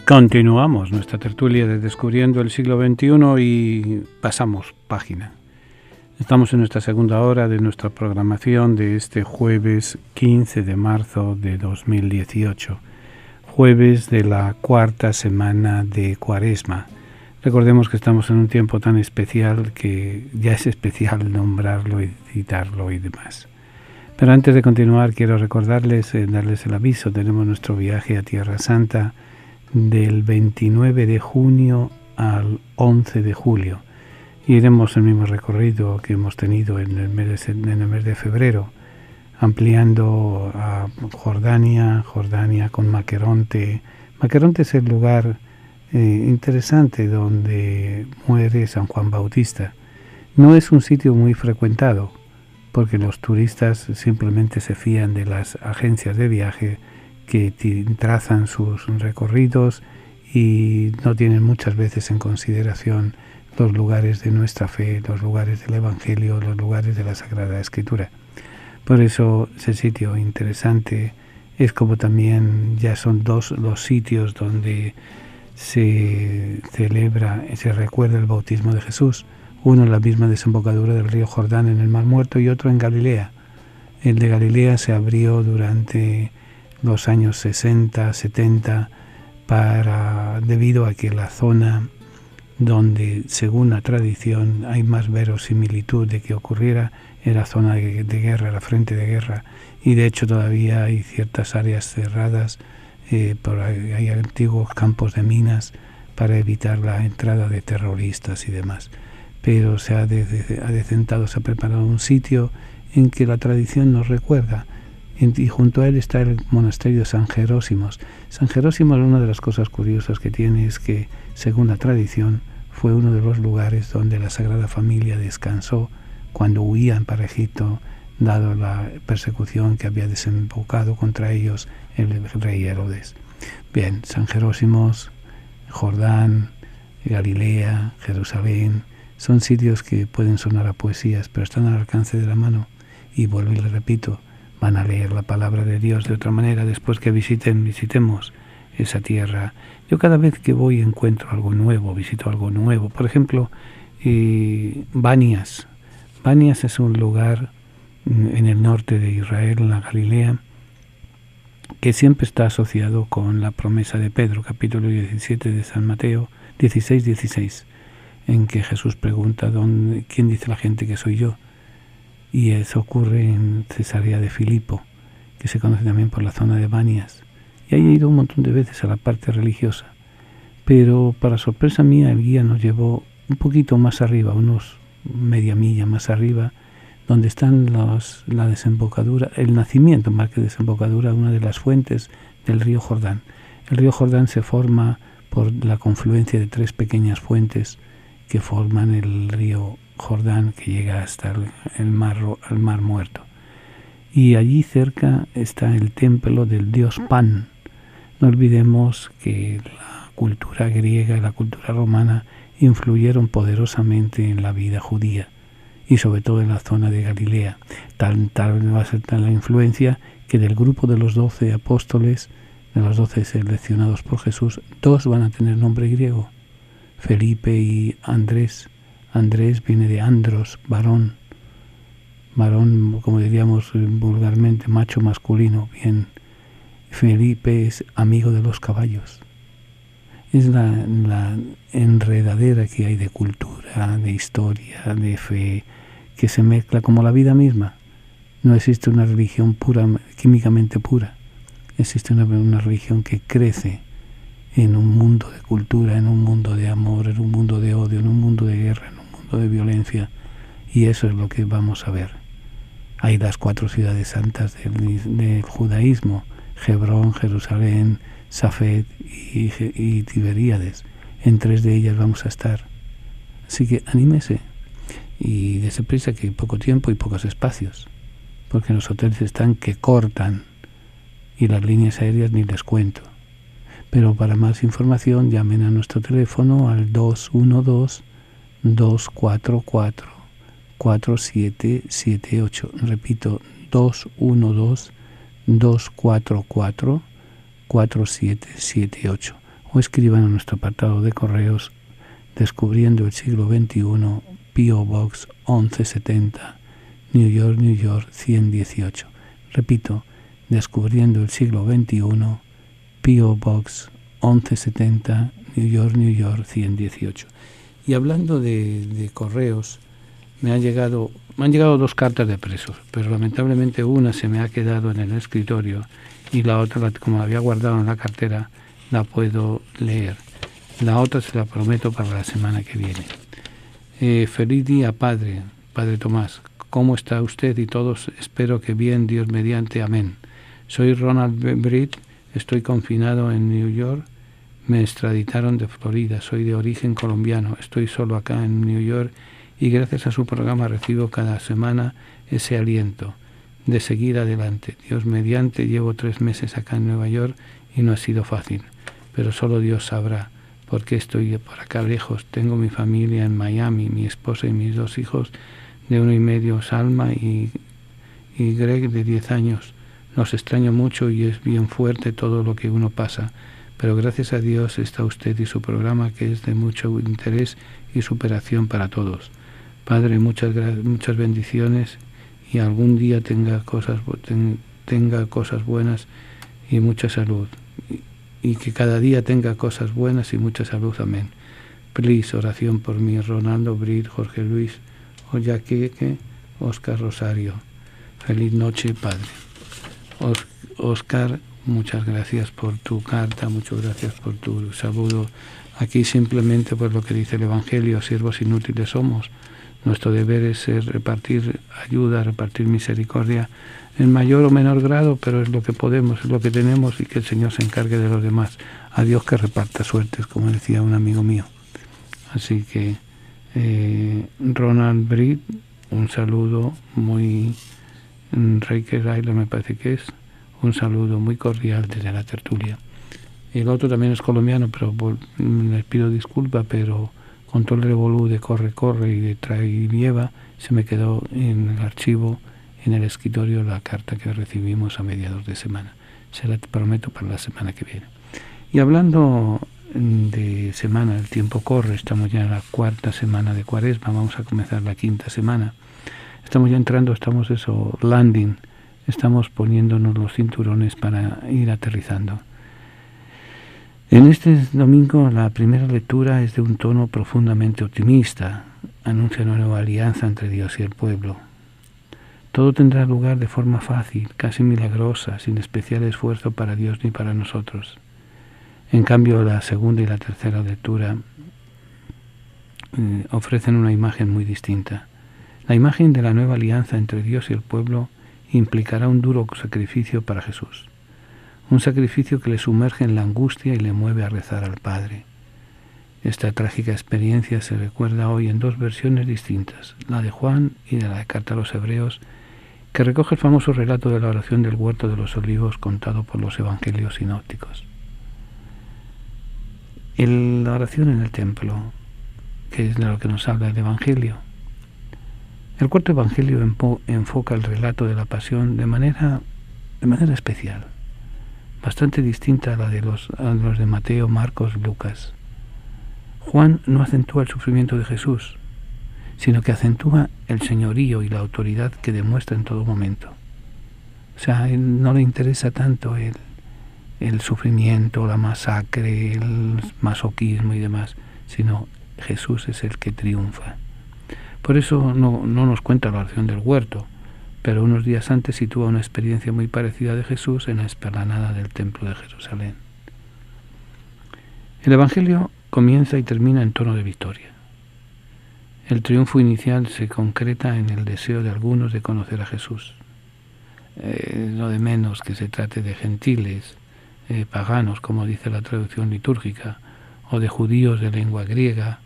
Continuamos nuestra tertulia de Descubriendo el siglo XXI y pasamos página. Estamos en nuestra segunda hora de nuestra programación de este jueves 15 de marzo de 2018, jueves de la cuarta semana de Cuaresma. Recordemos que estamos en un tiempo tan especial que ya es especial nombrarlo y citarlo y demás. Pero antes de continuar quiero recordarles, darles el aviso, tenemos nuestro viaje a Tierra Santa del 29 de junio al 11 de julio. Y iremos el mismo recorrido que hemos tenido en el mes de febrero, ampliando a Jordania con Maqueronte. Maqueronte es el lugar interesante donde muere San Juan Bautista. No es un sitio muy frecuentado, porque los turistas simplemente se fían de las agencias de viaje que trazan sus recorridos y no tienen muchas veces en consideración los lugares de nuestra fe, los lugares del Evangelio, los lugares de la Sagrada Escritura. Por eso ese sitio interesante es como también ya son dos los sitios donde se celebra, se recuerda el bautismo de Jesús, uno en la misma desembocadura del río Jordán en el Mar Muerto y otro en Galilea. El de Galilea se abrió durante los años 60, 70, debido a que la zona donde, según la tradición, hay más verosimilitud de que ocurriera, era zona de guerra, la frente de guerra, y de hecho todavía hay ciertas áreas cerradas, hay antiguos campos de minas para evitar la entrada de terroristas y demás. Pero se ha decentado, se ha preparado un sitio en que la tradición nos recuerda, y junto a él está el monasterio de San Jerósimos. San Jerósimos, una de las cosas curiosas que tiene es que, según la tradición, fue uno de los lugares donde la Sagrada Familia descansó cuando huían para Egipto, dado la persecución que había desembocado contra ellos el rey Herodes. Bien, San Jerósimos, Jordán, Galilea, Jerusalén, son sitios que pueden sonar a poesías, pero están al alcance de la mano. Y vuelvo y le repito, van a leer la palabra de Dios de otra manera después que visitemos esa tierra. Yo cada vez que voy encuentro algo nuevo, visito algo nuevo. Por ejemplo, Banias. Banias es un lugar en el norte de Israel, en la Galilea, que siempre está asociado con la promesa de Pedro, capítulo 17 de San Mateo, 16, en que Jesús pregunta, ¿quién dice la gente que soy yo? Y eso ocurre en Cesarea de Filipo, que se conoce también por la zona de Banias. Y ahí he ido un montón de veces a la parte religiosa. Pero para sorpresa mía el guía nos llevó un poquito más arriba, unos media milla más arriba, donde están la desembocadura, el nacimiento más que desembocadura, una de las fuentes del río Jordán. El río Jordán se forma por la confluencia de tres pequeñas fuentes que forman el río Jordán, que llega hasta el mar Muerto. Y allí cerca está el templo del dios Pan. No olvidemos que la cultura griega y la cultura romana influyeron poderosamente en la vida judía y sobre todo en la zona de Galilea. Tal va a ser tal la influencia que del grupo de los 12 apóstoles, de los 12 seleccionados por Jesús, 2 van a tener nombre griego, Felipe y Andrés. Andrés viene de andros, varón, como diríamos vulgarmente, macho masculino. Bien, Felipe es amigo de los caballos. Es la enredadera que hay de cultura, de historia, de fe, que se mezcla como la vida misma. No existe una religión pura, químicamente pura. Existe una religión que crece en un mundo de cultura, en un mundo de amor, en un mundo de odio, en un mundo de guerra, en un mundo de violencia. Y eso es lo que vamos a ver. Hay las 4 ciudades santas del judaísmo: Hebrón, Jerusalén, Safed y Tiberíades. En 3 de ellas vamos a estar. Así que anímese y dése prisa, que hay poco tiempo y pocos espacios, porque los hoteles están que cortan y las líneas aéreas ni les cuento. Pero para más información llamen a nuestro teléfono al 212-244-4778. Repito, 212-244-4778. o escriban a nuestro apartado de correos Descubriendo el siglo XXI, P.O. Box 1170, New York, New York 118. Repito, Descubriendo el siglo XXI, P.O. Box 1170, New York, New York 118. Y hablando de correos, me han llegado 2 cartas de presos, pero lamentablemente una se me ha quedado en el escritorio y la otra, como la había guardado en la cartera, la puedo leer. La otra se la prometo para la semana que viene. Feliz día, Padre Tomás. ¿Cómo está usted y todos? Espero que bien, Dios mediante. Amén. Soy Ronald Britt, estoy confinado en New York. Me extraditaron de Florida, soy de origen colombiano, estoy solo acá en New York y gracias a su programa recibo cada semana ese aliento de seguir adelante. Dios mediante, llevo 3 meses acá en Nueva York y no ha sido fácil, pero solo Dios sabrá por qué estoy por acá lejos. Tengo mi familia en Miami, mi esposa y mis 2 hijos de 1 y medio, Salma y Greg de 10 años. Los extraño mucho y es bien fuerte todo lo que uno pasa, pero gracias a Dios está usted y su programa, que es de mucho interés y superación para todos. Padre, muchas bendiciones y algún día tenga cosas buenas y mucha salud. Y que cada día tenga cosas buenas y mucha salud. Amén. Please, oración por mí. Ronaldo Britt, Jorge Luis, Oyaqueque, Oscar Rosario. Feliz noche, Padre. Oscar, muchas gracias por tu carta, muchas gracias por tu saludo. Aquí simplemente pues lo que dice el Evangelio, siervos inútiles somos. Nuestro deber es repartir ayuda, repartir misericordia en mayor o menor grado, pero es lo que podemos, es lo que tenemos y que el Señor se encargue de los demás. A Dios que reparta suertes, como decía un amigo mío. Así que Ronald Britt, un saludo muy Riker Island me parece que es, un saludo muy cordial desde la tertulia. El otro también es colombiano, pero les pido disculpas, pero con todo el revolú de corre y de trae y lleva, se me quedó en el archivo, en el escritorio, la carta que recibimos a mediados de semana. Se la prometo para la semana que viene. Y hablando de semana, el tiempo corre, estamos ya en la 4ª semana de Cuaresma, vamos a comenzar la 5ª semana. Estamos ya entrando, landing, estamos poniéndonos los cinturones para ir aterrizando. En este domingo la primera lectura es de un tono profundamente optimista. Anuncia una nueva alianza entre Dios y el pueblo. Todo tendrá lugar de forma fácil, casi milagrosa, sin especial esfuerzo para Dios ni para nosotros. En cambio, la segunda y la tercera lectura ofrecen una imagen muy distinta. La imagen de la nueva alianza entre Dios y el pueblo implicará un duro sacrificio para Jesús. Un sacrificio que le sumerge en la angustia y le mueve a rezar al Padre. Esta trágica experiencia se recuerda hoy en 2 versiones distintas, la de Juan y de la Carta a los Hebreos, que recoge el famoso relato de la oración del Huerto de los Olivos contado por los evangelios sinópticos. La oración en el templo, que es de lo que nos habla el Evangelio. El 4º Evangelio enfoca el relato de la pasión de manera especial, bastante distinta a la de los de Mateo, Marcos, Lucas. Juan no acentúa el sufrimiento de Jesús, sino que acentúa el señorío y la autoridad que demuestra en todo momento. O sea, a él no le interesa tanto el sufrimiento, la masacre, el masoquismo y demás, sino Jesús es el que triunfa. Por eso no nos cuenta la oración del huerto, pero unos días antes sitúa una experiencia muy parecida de Jesús en la explanada del Templo de Jerusalén. El Evangelio comienza y termina en tono de victoria. El triunfo inicial se concreta en el deseo de algunos de conocer a Jesús. Lo de menos que se trate de gentiles, paganos, como dice la traducción litúrgica, o de judíos de lengua griega,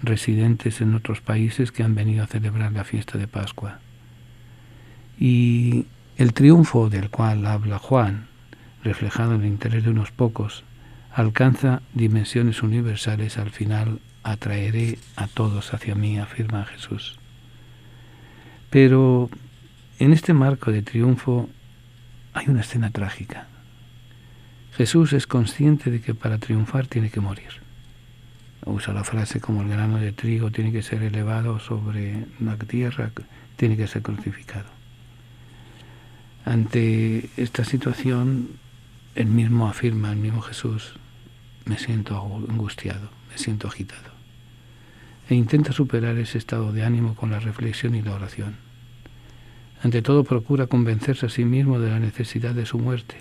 residentes en otros países que han venido a celebrar la fiesta de Pascua. Y el triunfo del cual habla Juan, reflejado en el interés de unos pocos, alcanza dimensiones universales. Al final atraeré a todos hacia mí, afirma Jesús. Pero en este marco de triunfo hay una escena trágica. Jesús es consciente de que para triunfar tiene que morir. Usa la frase como el grano de trigo tiene que ser elevado sobre la tierra, tiene que ser crucificado. Ante esta situación, el mismo Jesús, me siento angustiado, me siento agitado. E intenta superar ese estado de ánimo con la reflexión y la oración. Ante todo procura convencerse a sí mismo de la necesidad de su muerte.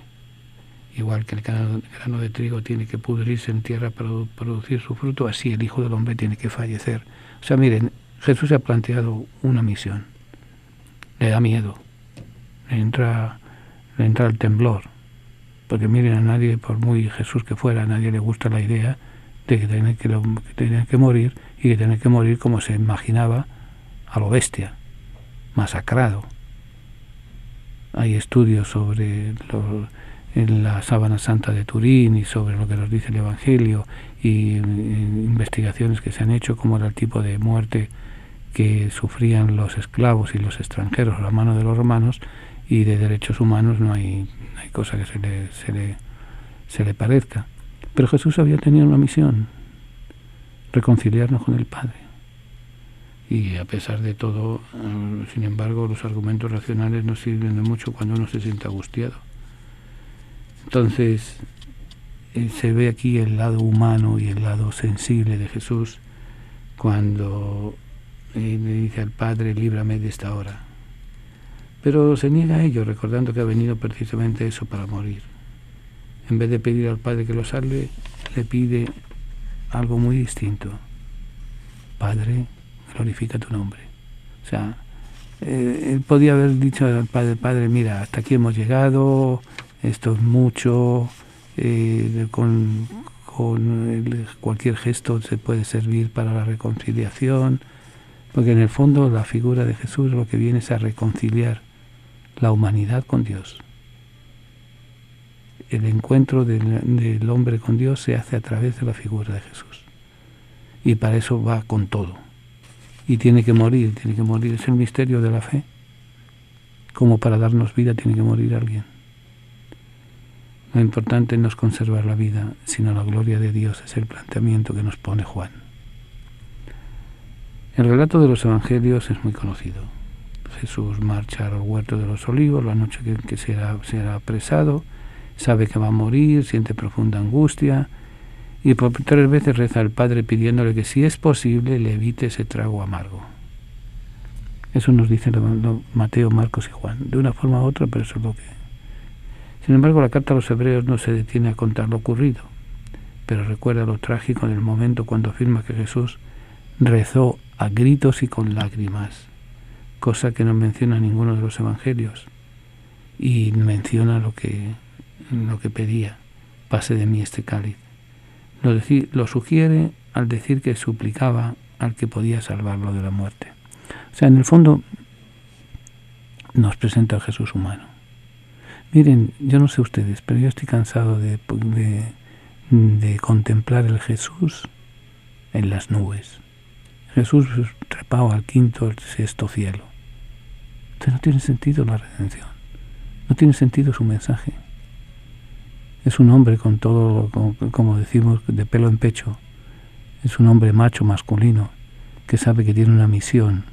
Igual que el grano de trigo tiene que pudrirse en tierra para producir su fruto, así el Hijo del Hombre tiene que fallecer. O sea, miren, Jesús se ha planteado una misión. Le da miedo. Le entra el temblor. Porque miren, a nadie, por muy Jesús que fuera, a nadie le gusta la idea de que tiene que morir, y que tiene que morir como se imaginaba, a lo bestia, masacrado. Hay estudios sobre en la Sábana Santa de Turín y sobre lo que nos dice el Evangelio, y investigaciones que se han hecho, como era el tipo de muerte que sufrían los esclavos y los extranjeros a la mano de los romanos, y de derechos humanos no hay cosa que se le parezca. Pero Jesús había tenido una misión: reconciliarnos con el Padre. Y a pesar de todo, sin embargo, los argumentos racionales no sirven de mucho cuando uno se siente angustiado. Entonces, se ve aquí el lado humano y el lado sensible de Jesús cuando le dice al Padre: líbrame de esta hora. Pero se niega a ello, recordando que ha venido precisamente eso, para morir. En vez de pedir al Padre que lo salve, le pide algo muy distinto: Padre, glorifica tu nombre. O sea, él podía haber dicho al Padre, mira, hasta aquí hemos llegado, esto es mucho, con cualquier gesto se puede servir para la reconciliación, porque en el fondo la figura de Jesús lo que viene es a reconciliar la humanidad con Dios. El encuentro del hombre con Dios se hace a través de la figura de Jesús, y para eso va con todo, y tiene que morir, es el misterio de la fe. Como para darnos vida tiene que morir alguien. Lo importante no es conservar la vida, sino la gloria de Dios, es el planteamiento que nos pone Juan. El relato de los evangelios es muy conocido. Jesús marcha al huerto de los olivos la noche que será apresado, sabe que va a morir, siente profunda angustia, y por 3 veces reza al Padre pidiéndole que, si es posible, le evite ese trago amargo. Eso nos dice Mateo, Marcos y Juan, de una forma u otra, pero eso es lo que... Sin embargo, la carta a los hebreos no se detiene a contar lo ocurrido, pero recuerda lo trágico del momento cuando afirma que Jesús rezó a gritos y con lágrimas, cosa que no menciona ninguno de los evangelios, y menciona lo que pedía: pase de mí este cáliz. Lo sugiere al decir que suplicaba al que podía salvarlo de la muerte. O sea, en el fondo nos presenta al Jesús humano. Miren, yo no sé ustedes, pero yo estoy cansado de contemplar el Jesús en las nubes. Jesús trepado al 5º, al 6º cielo. Entonces no tiene sentido la redención, no tiene sentido su mensaje. Es un hombre con todo, como decimos, de pelo en pecho. Es un hombre macho, masculino, que sabe que tiene una misión,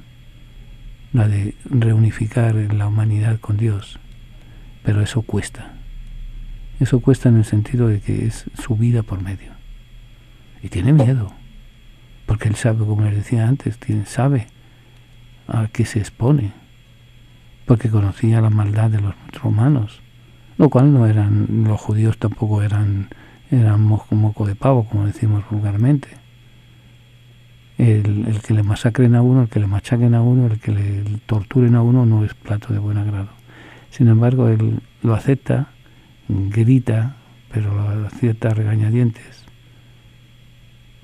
la de reunificar la humanidad con Dios. Pero eso cuesta. Eso cuesta en el sentido de que es su vida por medio. Y tiene miedo, porque él sabe, como les decía antes, sabe a qué se expone, porque conocía la maldad de los romanos, lo cual no eran, los judíos tampoco eran moco de pavo, como decimos vulgarmente. El que le masacren a uno, el que le machaquen a uno, el que le torturen a uno no es plato de buen agrado. Sin embargo, él lo acepta, grita, pero lo acepta a regañadientes,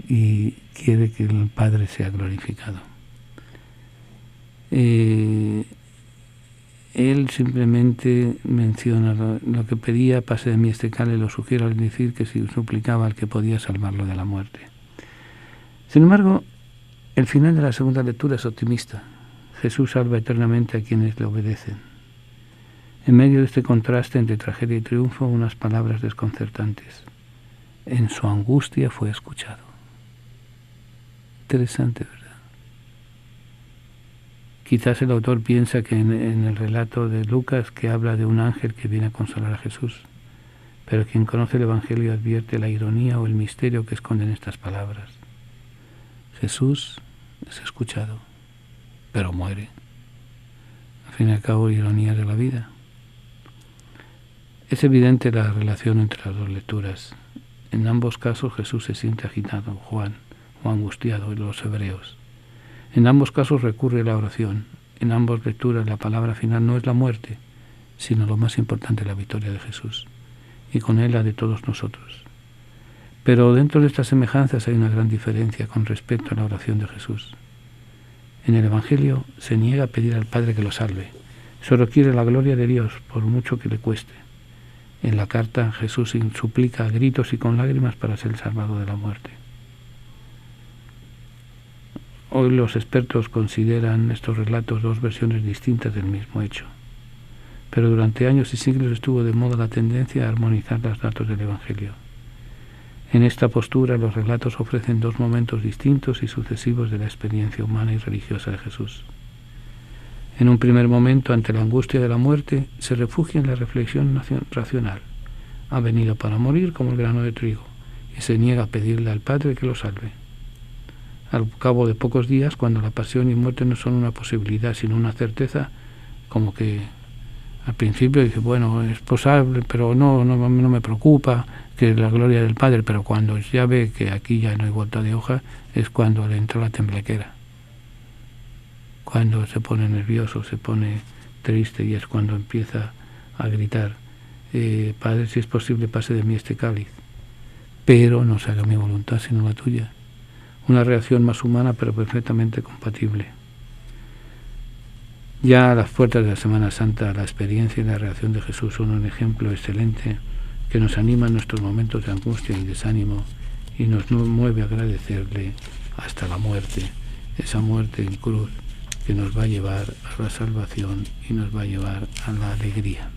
y quiere que el Padre sea glorificado. Él simplemente menciona lo que pedía: pase de mí este cáliz, lo sugiere al decir que si suplicaba al que podía salvarlo de la muerte. Sin embargo, el final de la segunda lectura es optimista. Jesús salva eternamente a quienes le obedecen. En medio de este contraste entre tragedia y triunfo, unas palabras desconcertantes. En su angustia fue escuchado. Interesante, ¿verdad? Quizás el autor piensa que en el relato de Lucas que habla de un ángel que viene a consolar a Jesús, pero quien conoce el Evangelio advierte la ironía o el misterio que esconden estas palabras. Jesús es escuchado, pero muere. Al fin y al cabo, ironía de la vida. Es evidente la relación entre las dos lecturas. En ambos casos Jesús se siente agitado, Juan, o angustiado en los hebreos. En ambos casos recurre a la oración. En ambas lecturas la palabra final no es la muerte, sino lo más importante, la victoria de Jesús, y con él la de todos nosotros. Pero dentro de estas semejanzas hay una gran diferencia con respecto a la oración de Jesús. En el Evangelio se niega a pedir al Padre que lo salve. Solo quiere la gloria de Dios, por mucho que le cueste. En la carta Jesús suplica a gritos y con lágrimas para ser salvado de la muerte. Hoy los expertos consideran estos relatos dos versiones distintas del mismo hecho. Pero durante años y siglos estuvo de moda la tendencia a armonizar los datos del Evangelio. En esta postura los relatos ofrecen dos momentos distintos y sucesivos de la experiencia humana y religiosa de Jesús. En un primer momento, ante la angustia de la muerte, se refugia en la reflexión racional. Ha venido para morir como el grano de trigo, y se niega a pedirle al Padre que lo salve. Al cabo de pocos días, cuando la pasión y muerte no son una posibilidad, sino una certeza, como que al principio dice, bueno, es posible, pero no me preocupa, que es la gloria del Padre, pero cuando ya ve que aquí ya no hay vuelta de hoja, es cuando le entra la temblequera. Cuando se pone nervioso, se pone triste, y es cuando empieza a gritar, Padre, si es posible, pase de mí este cáliz, pero no se haga mi voluntad sino la tuya. Una reacción más humana, pero perfectamente compatible. Ya a las puertas de la Semana Santa, la experiencia y la reacción de Jesús son un ejemplo excelente que nos anima en nuestros momentos de angustia y desánimo y nos mueve a agradecerle hasta la muerte, esa muerte en cruz que nos va a llevar a la salvación y nos va a llevar a la alegría.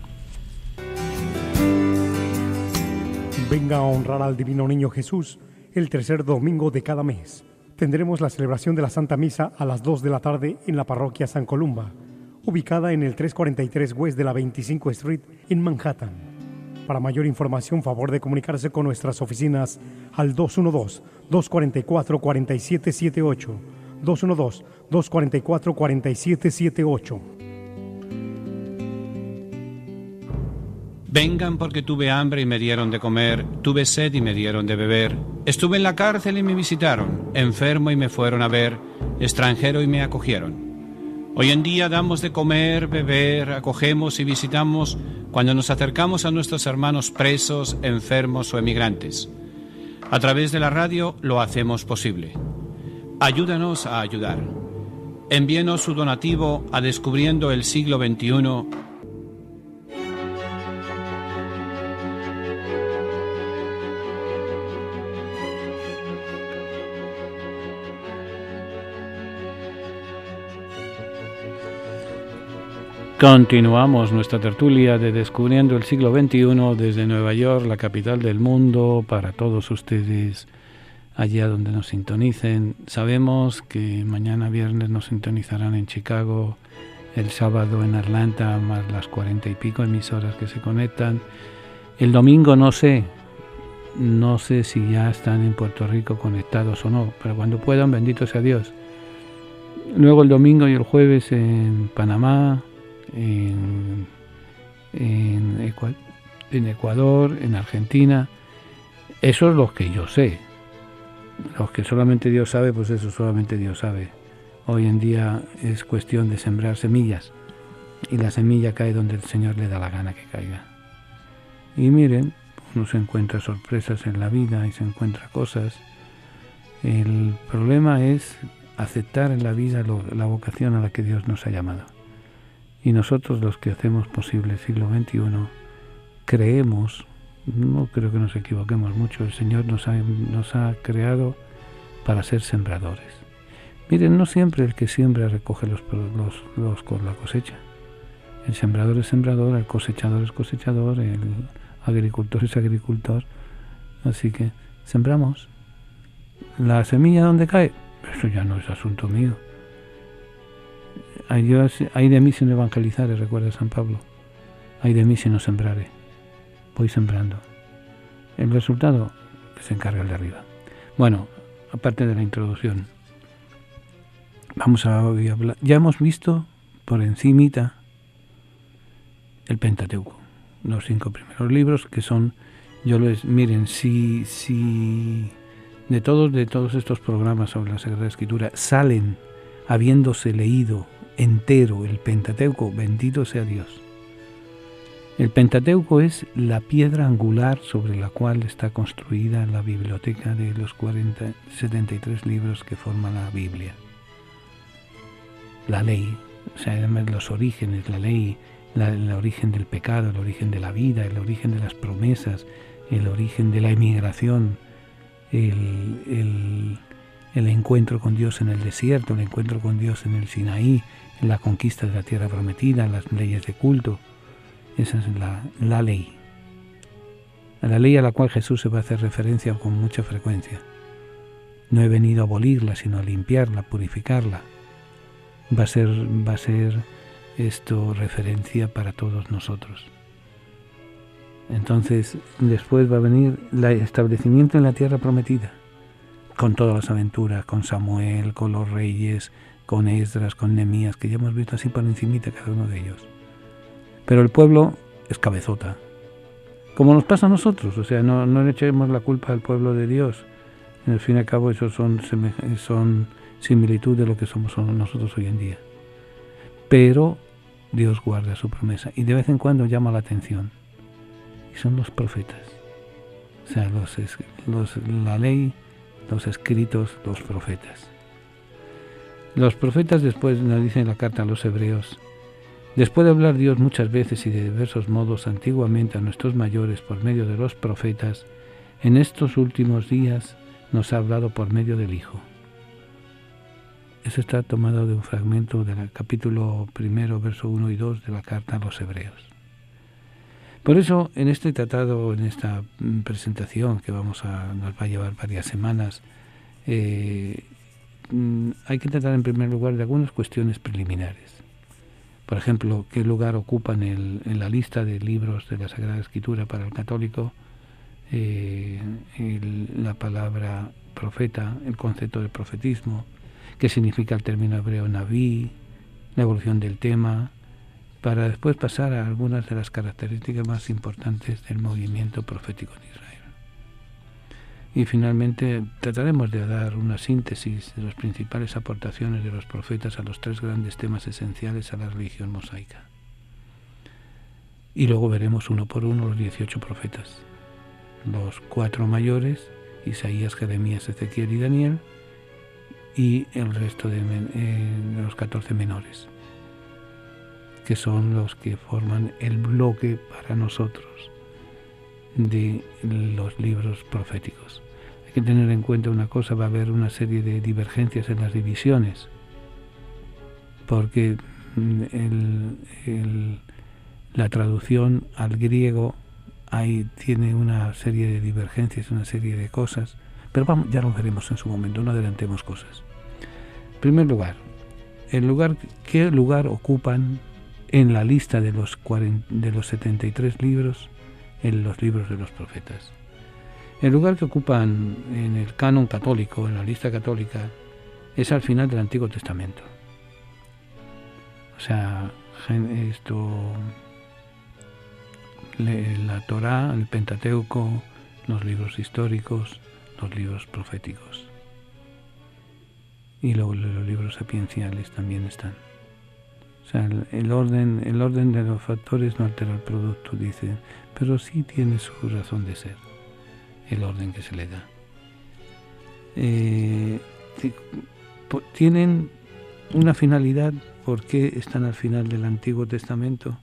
Venga a honrar al Divino Niño Jesús el tercer domingo de cada mes. Tendremos la celebración de la Santa Misa a las 2 de la tarde en la parroquia San Columba, ubicada en el 343 West de la 25 Street en Manhattan. Para mayor información, favor de comunicarse con nuestras oficinas al 212-244-4778, 212-244-4778. Vengan porque tuve hambre y me dieron de comer, tuve sed y me dieron de beber. Estuve en la cárcel y me visitaron, enfermo y me fueron a ver, extranjero y me acogieron. Hoy en día damos de comer, beber, acogemos y visitamos cuando nos acercamos a nuestros hermanos presos, enfermos o emigrantes. A través de la radio lo hacemos posible. Ayúdanos a ayudar. Envíenos su donativo a Descubriendo el Siglo XXI. Continuamos nuestra tertulia de Descubriendo el Siglo XXI desde Nueva York, la capital del mundo, para todos ustedes allá donde nos sintonicen. Sabemos que mañana viernes nos sintonizarán en Chicago, el sábado en Atlanta, más las 40 y pico emisoras que se conectan. El domingo no sé si ya están en Puerto Rico conectados o no, pero cuando puedan, bendito sea Dios. Luego el domingo y el jueves en Panamá, en Ecuador, en Argentina. Eso es lo que yo sé. Los que solamente Dios sabe, pues eso solamente Dios sabe. Hoy en día es cuestión de sembrar semillas, y la semilla cae donde el Señor le da la gana que caiga. Y miren, uno se encuentra sorpresas en la vida y se encuentra cosas. El problema es aceptar en la vida la vocación a la que Dios nos ha llamado. Y nosotros, los que hacemos posible el siglo XXI, creemos, no creo que nos equivoquemos mucho, el Señor nos ha creado para ser sembradores. Miren, no siempre el que siembra recoge con la cosecha. El sembrador es sembrador, el cosechador es cosechador, el agricultor es agricultor. Así que sembramos. ¿La semilla dónde cae? Eso ya no es asunto mío. Ay de mí si no evangelizaré, recuerda San Pablo. Ay de mí si no sembraré. Voy sembrando. El resultado que se encarga el de arriba. Bueno, aparte de la introducción, vamos a hoy hablar. Ya hemos visto por encimita el Pentateuco, los 5 primeros libros que son, miren, si de todos estos programas sobre la Sagrada Escritura salen habiéndose leído entero el Pentateuco, bendito sea Dios. El Pentateuco es la piedra angular sobre la cual está construida la biblioteca de los 73 libros que forman la Biblia. La ley, o sea, además los orígenes, la ley, el origen del pecado, el origen de la vida, el origen de las promesas, el origen de la emigración, el encuentro con Dios en el desierto, el encuentro con Dios en el Sinaí, en la conquista de la tierra prometida, las leyes de culto. Esa es la ley. La ley a la cual Jesús se va a hacer referencia con mucha frecuencia. No he venido a abolirla, sino a limpiarla, purificarla. Va a ser esto referencia para todos nosotros. Entonces, después va a venir el establecimiento en la tierra prometida, con todas las aventuras, con Samuel, con los reyes, con Esdras, con Nehemías, que ya hemos visto así por encimita cada uno de ellos. Pero el pueblo es cabezota, como nos pasa a nosotros, o sea, no le echemos la culpa al pueblo de Dios. En el fin y al cabo, esos son similitud de lo que somos nosotros hoy en día. Pero Dios guarda su promesa y de vez en cuando llama la atención. Y son los profetas. O sea, la ley, los escritos, los profetas. Los profetas, después nos dice en la carta a los hebreos, después de hablar Dios muchas veces y de diversos modos antiguamente a nuestros mayores por medio de los profetas, en estos últimos días nos ha hablado por medio del Hijo. Eso está tomado de un fragmento del capítulo 1, verso 1 y 2 de la carta a los hebreos. Por eso, en este tratado, en esta presentación que nos va a llevar varias semanas, hay que tratar en primer lugar de algunas cuestiones preliminares. Por ejemplo, qué lugar ocupan en la lista de libros de la Sagrada Escritura para el católico la palabra profeta, el concepto de profetismo, qué significa el término hebreo naví, la evolución del tema, para después pasar a algunas de las características más importantes del movimiento profético en Israel. Y finalmente trataremos de dar una síntesis de las principales aportaciones de los profetas a los 3 grandes temas esenciales a la religión mosaica. Y luego veremos uno por uno los 18 profetas, los 4 mayores, Isaías, Jeremías, Ezequiel y Daniel, y el resto de los 14 menores, que son los que forman el bloque para nosotros de los libros proféticos. Hay que tener en cuenta una cosa, va a haber una serie de divergencias en las divisiones, porque la traducción al griego tiene una serie de divergencias, una serie de cosas, pero ya lo veremos en su momento, no adelantemos cosas. En primer lugar, ¿qué lugar ocupan en la lista de los 73 libros, en los libros de los profetas? El lugar que ocupan en el canon católico, en la lista católica, es al final del Antiguo Testamento. O sea, la Torá, el Pentateuco, los libros históricos, los libros proféticos. Y luego los libros sapienciales también están. O sea, el orden de los factores no altera el producto, dice, pero sí tiene su razón de ser, el orden que se le da. Tienen una finalidad. ¿Por qué están al final del Antiguo Testamento?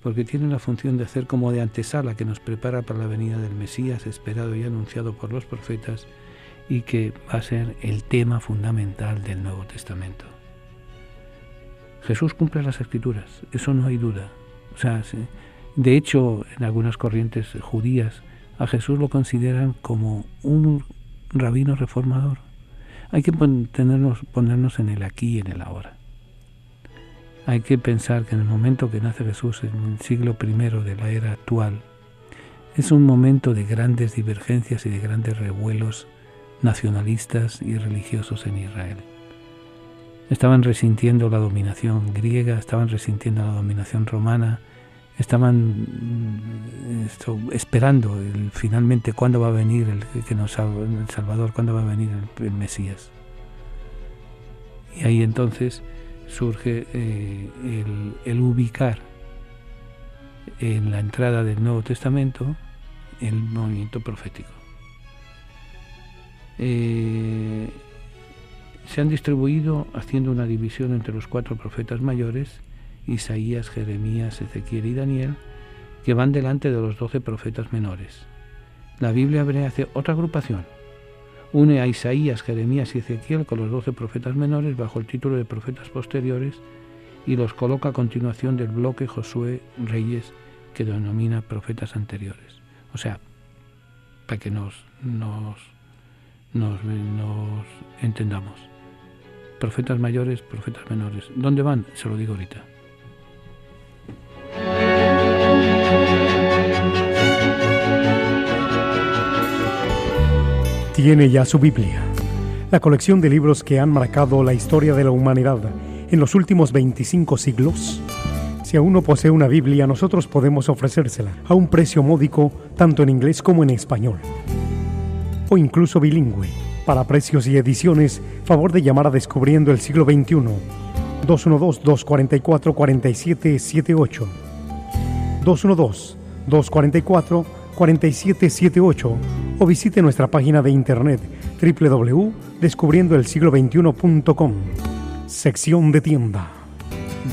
Porque tienen la función de hacer como de antesala que nos prepara para la venida del Mesías, esperado y anunciado por los profetas, y que va a ser el tema fundamental del Nuevo Testamento. Jesús cumple las Escrituras, eso no hay duda. O sea, de hecho, en algunas corrientes judías a Jesús lo consideran como un rabino reformador. Hay que ponernos en el aquí y en el ahora. Hay que pensar que en el momento que nace Jesús, en el siglo I de la era actual, es un momento de grandes divergencias y de grandes revuelos nacionalistas y religiosos en Israel. Estaban resintiendo la dominación griega, estaban resintiendo la dominación romana, estaban esperando finalmente cuándo va a venir el Salvador, cuándo va a venir el Mesías. Y ahí entonces surge el ubicar en la entrada del Nuevo Testamento el movimiento profético. Se han distribuido haciendo una división entre los 4 profetas mayores, Isaías, Jeremías, Ezequiel y Daniel, que van delante de los 12 profetas menores. La Biblia hebrea hace otra agrupación. Une a Isaías, Jeremías y Ezequiel con los 12 profetas menores bajo el título de profetas posteriores y los coloca a continuación del bloque Josué, Reyes, que denomina profetas anteriores. O sea, para que nos entendamos. Profetas mayores, profetas menores. ¿Dónde van? Se lo digo ahorita. Tiene ya su Biblia, la colección de libros que han marcado la historia de la humanidad en los últimos 25 siglos. Si aún no posee una Biblia, nosotros podemos ofrecérsela a un precio módico, tanto en inglés como en español, o incluso bilingüe. Para precios y ediciones, favor de llamar a Descubriendo el Siglo XXI, 212-244-4778, 212-244-4778, o visite nuestra página de internet www.descubriendoelsiglo21.com, sección de tienda.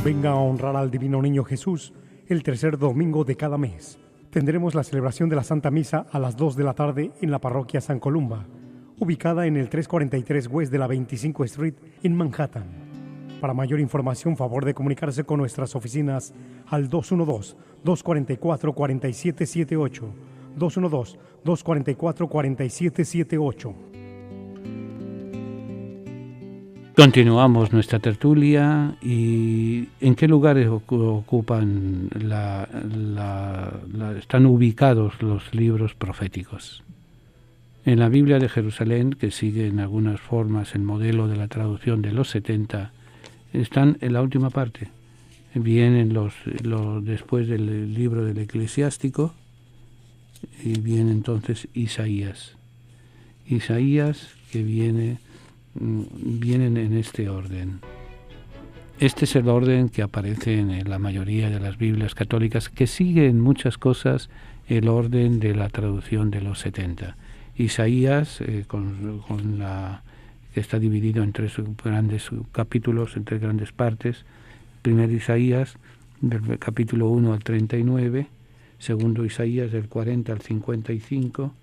Venga a honrar al Divino Niño Jesús el tercer domingo de cada mes. Tendremos la celebración de la Santa Misa a las 2 de la tarde en la parroquia San Columba, ubicada en el 343 West de la 25 Street en Manhattan. Para mayor información, favor de comunicarse con nuestras oficinas al 212-244-4778, 212-244-4778. Continuamos nuestra tertulia. ¿Y en qué lugares ocupan están ubicados los libros proféticos? En la Biblia de Jerusalén, que sigue en algunas formas el modelo de la traducción de los 70, están en la última parte. Vienen los después del libro del Eclesiástico, y viene entonces Isaías. Isaías, que vienen en este orden. Este es el orden que aparece en la mayoría de las Biblias católicas, que sigue en muchas cosas el orden de la traducción de los 70. Isaías, que está dividido en 3 grandes capítulos, en 3 grandes partes. Primer Isaías, del capítulo 1 al 39. Segundo Isaías, del 40 al 55.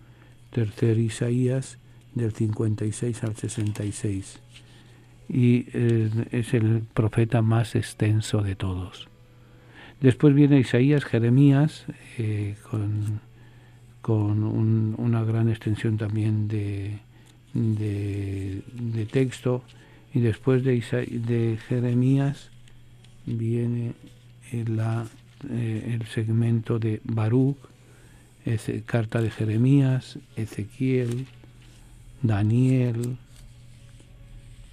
Tercer Isaías, del 56 al 66. Y es el profeta más extenso de todos. Después viene Isaías, Jeremías, con una gran extensión también de texto, y después de Jeremías viene el segmento de Baruch, carta de Jeremías, Ezequiel, Daniel,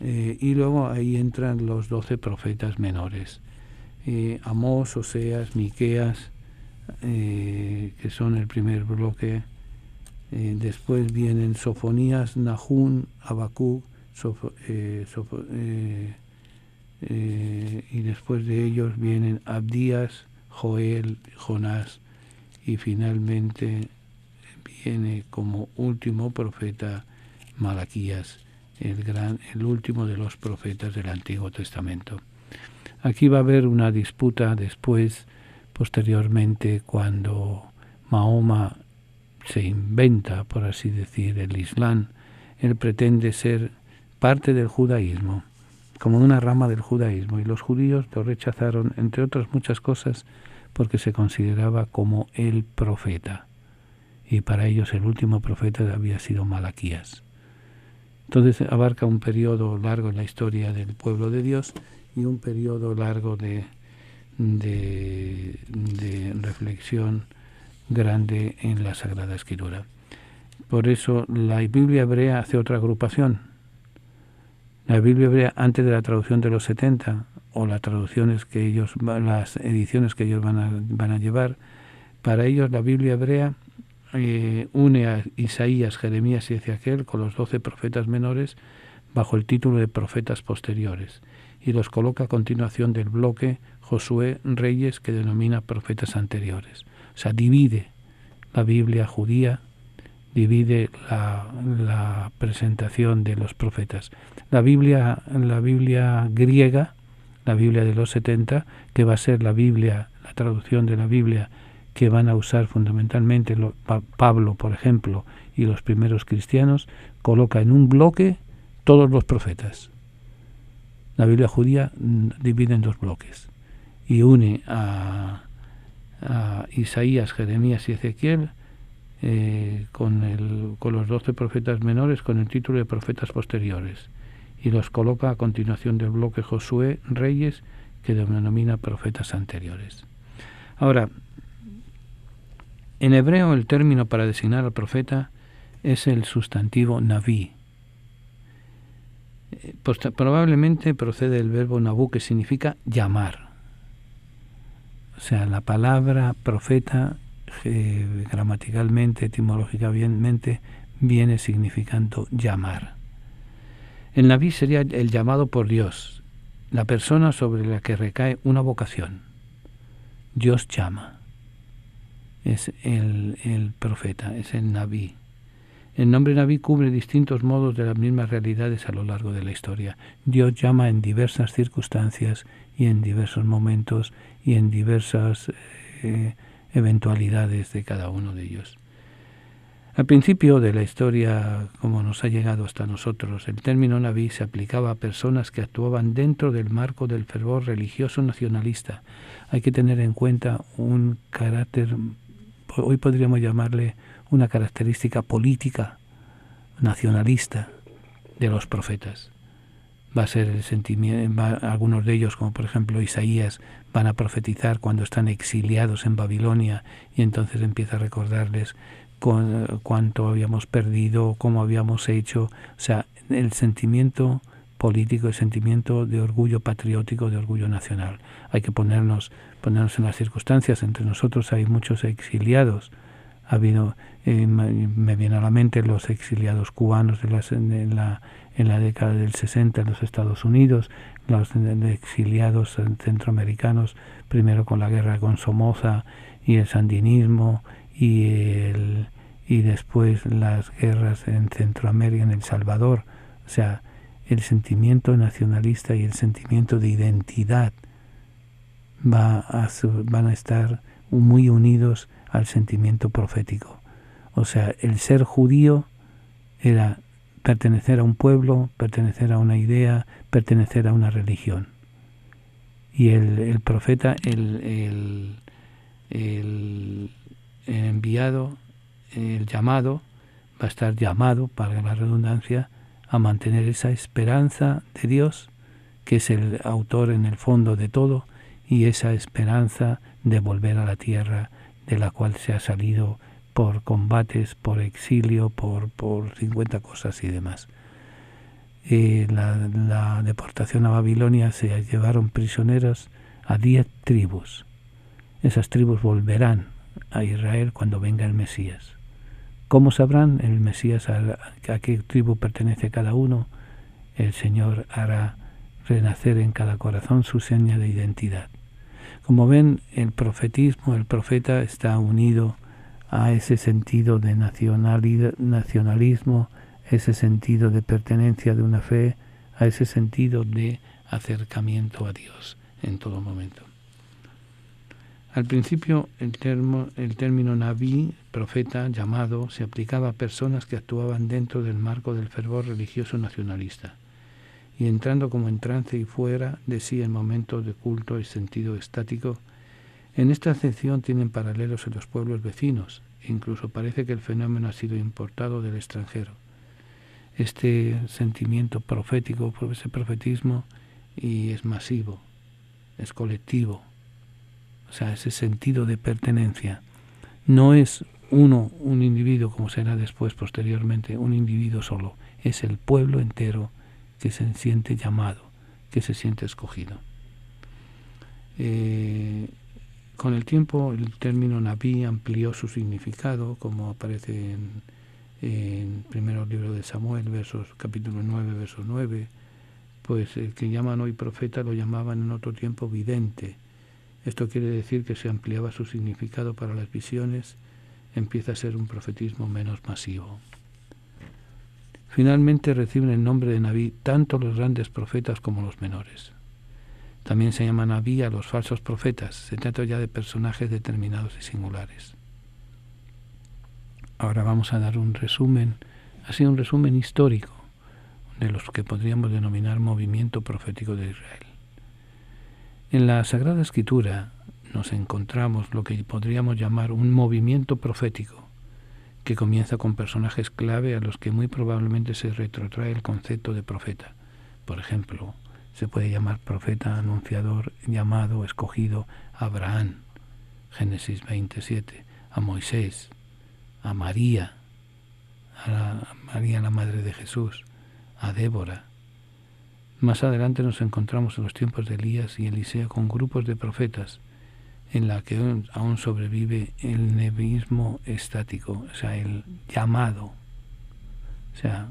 y luego ahí entran los 12 profetas menores, Amós, Oseas, Miqueas, que son el primer bloque. Después vienen Sofonías, Nahum, Habacuc, y después de ellos vienen Abdías, Joel, Jonás, y finalmente viene como último profeta Malaquías, el último de los profetas del Antiguo Testamento. Aquí va a haber una disputa después, posteriormente, cuando Mahoma se inventa, por así decir, el Islam. Él pretende ser parte del judaísmo. como una rama del judaísmo, y los judíos lo rechazaron, entre otras muchas cosas, porque se consideraba como el profeta, y para ellos el último profeta había sido Malaquías. Entonces abarca un periodo largo en la historia del pueblo de Dios y un periodo largo de reflexión grande en la Sagrada Escritura. Por eso la Biblia hebrea hace otra agrupación. La Biblia hebrea, antes de la traducción de los 70, o las traducciones que ellos, las ediciones que ellos van a llevar, para ellos la Biblia hebrea une a Isaías, Jeremías y Ezequiel con los 12 profetas menores bajo el título de profetas posteriores, y los coloca a continuación del bloque Josué, Reyes, que denomina profetas anteriores. O sea, divide la Biblia judía, divide la presentación de los profetas. La Biblia griega, la Biblia de los 70, que va a ser la traducción de la Biblia que van a usar fundamentalmente Pablo, por ejemplo, y los primeros cristianos, coloca en un bloque todos los profetas. La Biblia judía divide en dos bloques y une a Isaías, Jeremías y Ezequiel con los 12 profetas menores con el título de profetas posteriores, y los coloca a continuación del bloque Josué, Reyes, que denomina profetas anteriores. Ahora, en hebreo el término para designar al profeta es el sustantivo naví. Probablemente procede del verbo nabú, que significa llamar. O sea, la palabra profeta gramaticalmente, etimológicamente, viene significando llamar. El naví sería el llamado por Dios, la persona sobre la que recae una vocación. Dios llama. Es el profeta, es el naví. El nombre naví cubre distintos modos de las mismas realidades a lo largo de la historia. Dios llama en diversas circunstancias y en diversos momentos y en diversas eventualidades de cada uno de ellos. Al principio de la historia, como nos ha llegado hasta nosotros, el término naví se aplicaba a personas que actuaban dentro del marco del fervor religioso nacionalista. Hay que tener en cuenta un carácter, hoy podríamos llamarle una característica política nacionalista de los profetas. Va a ser el sentimiento, algunos de ellos, como por ejemplo Isaías, van a profetizar cuando están exiliados en Babilonia, y entonces empieza a recordarles cuánto habíamos perdido, cómo habíamos hecho. O sea, el sentimiento político, el sentimiento de orgullo patriótico, de orgullo nacional. Hay que ponernos en las circunstancias. Entre nosotros hay muchos exiliados. Ha habido, me viene a la mente los exiliados cubanos en la década del 60 en los Estados Unidos, los exiliados centroamericanos, primero con la guerra con Somoza y el sandinismo, y después las guerras en Centroamérica, en El Salvador. O sea, el sentimiento nacionalista y el sentimiento de identidad van a estar muy unidos al sentimiento profético. O sea, el ser judío era pertenecer a un pueblo, pertenecer a una idea, pertenecer a una religión. Y el profeta, el enviado, el llamado, va a estar llamado, para la redundancia, a mantener esa esperanza de Dios, que es el autor en el fondo de todo, y esa esperanza de volver a la tierra de la cual se ha salido por combates, por exilio, por 50 cosas y demás. La deportación a Babilonia, se llevaron prisioneros a 10 tribus. Esas tribus volverán a Israel cuando venga el Mesías. ¿Cómo sabrán el Mesías a qué tribu pertenece cada uno? El Señor hará renacer en cada corazón su seña de identidad. Como ven, el profetismo, el profeta, está unido a ese sentido de nacionalismo, ese sentido de pertenencia de una fe, a ese sentido de acercamiento a Dios en todo momento. Al principio, el término naví, profeta, llamado, se aplicaba a personas que actuaban dentro del marco del fervor religioso nacionalista. y entrando como en trance y fuera de sí en momentos de culto y sentido estático. En esta acepción tienen paralelos en los pueblos vecinos, incluso parece que el fenómeno ha sido importado del extranjero. Este sentimiento profético, ese profetismo, y es masivo, es colectivo, o sea, ese sentido de pertenencia. No es un individuo, como será después, posteriormente, un individuo solo, es el pueblo entero que se siente llamado, que se siente escogido. Con el tiempo el término Nabí amplió su significado, como aparece en primero libro de Samuel, capítulo 9, verso 9, pues el que llaman hoy profeta lo llamaban en otro tiempo vidente. Esto quiere decir que se ampliaba su significado para las visiones, empieza a ser un profetismo menos masivo. Finalmente reciben el nombre de Nabí tanto los grandes profetas como los menores. También se llama Nabí a los falsos profetas. Se trata ya de personajes determinados y singulares. Ahora vamos a dar un resumen, así un resumen histórico de los que podríamos denominar movimiento profético de Israel. En la Sagrada Escritura nos encontramos lo que podríamos llamar un movimiento profético, que comienza con personajes clave a los que muy probablemente se retrotrae el concepto de profeta. Por ejemplo, se puede llamar profeta, anunciador, llamado, escogido a Abraham, Génesis 27, a Moisés, a María, la madre de Jesús, a Débora. Más adelante nos encontramos en los tiempos de Elías y Eliseo con grupos de profetas, en la que aún sobrevive el nevismo estático, o sea, el llamado, o sea,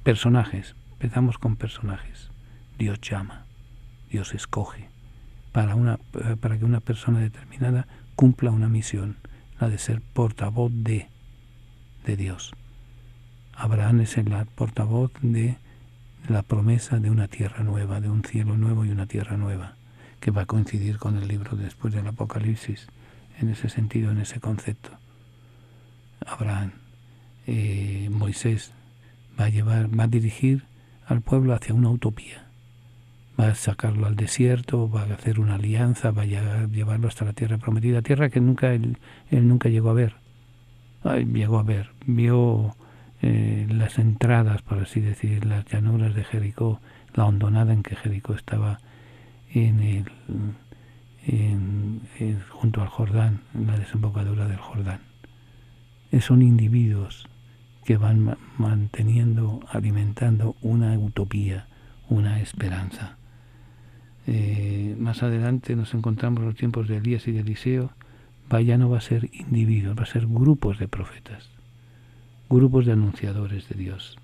personajes. Empezamos con personajes. Dios llama, Dios escoge para que una persona determinada cumpla una misión, la de ser portavoz de Dios. Abraham es el portavoz de la promesa de una tierra nueva, de un cielo nuevo y una tierra nueva, que va a coincidir con el libro después del Apocalipsis, en ese sentido, en ese concepto. Abraham, Moisés va a dirigir al pueblo hacia una utopía, va a sacarlo al desierto, va a hacer una alianza, va a llevarlo hasta la tierra prometida, tierra que él nunca llegó a ver. Vio las entradas, por así decir, las llanuras de Jericó, la hondonada en que Jericó estaba junto al Jordán, en la desembocadura del Jordán. Son individuos que van manteniendo, alimentando una utopía, una esperanza. Más adelante nos encontramos en los tiempos de Elías y de Eliseo. Ya no va a ser individuos, va a ser grupos de profetas, grupos de anunciadores de Dios,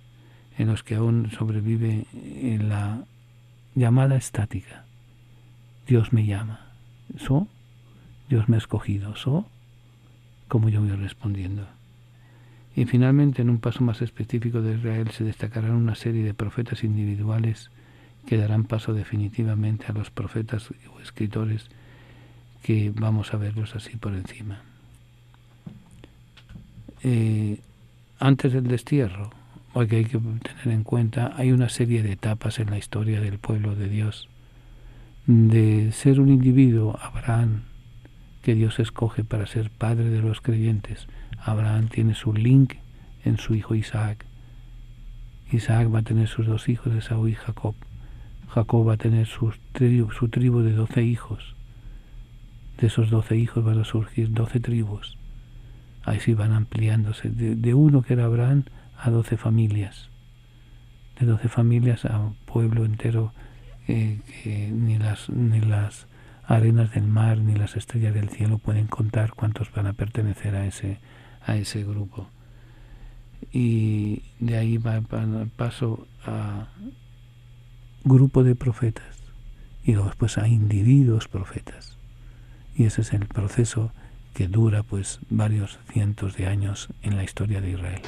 en los que aún sobrevive en la llamada estática. Dios me llama, Dios me ha escogido, como yo voy respondiendo. Y finalmente, en un paso más específico de Israel, se destacarán una serie de profetas individuales que darán paso definitivamente a los profetas o escritores, que vamos a verlos así por encima. Antes del destierro, porque hay que tener en cuenta, hay una serie de etapas en la historia del pueblo de Dios. De ser un individuo, Abraham, que Dios escoge para ser padre de los creyentes. Abraham tiene su link en su hijo Isaac. Isaac va a tener sus 2 hijos, Esaú y Jacob. Jacob va a tener su tribu de 12 hijos. De esos 12 hijos van a surgir 12 tribus. Ahí sí van ampliándose, de uno que era Abraham a 12 familias. De 12 familias a un pueblo entero que ni las arenas del mar ni las estrellas del cielo pueden contar cuántos van a pertenecer a ese grupo. Y de ahí va el paso a grupo de profetas y luego después a individuos profetas. Y ese es el proceso que dura pues varios cientos de años en la historia de Israel.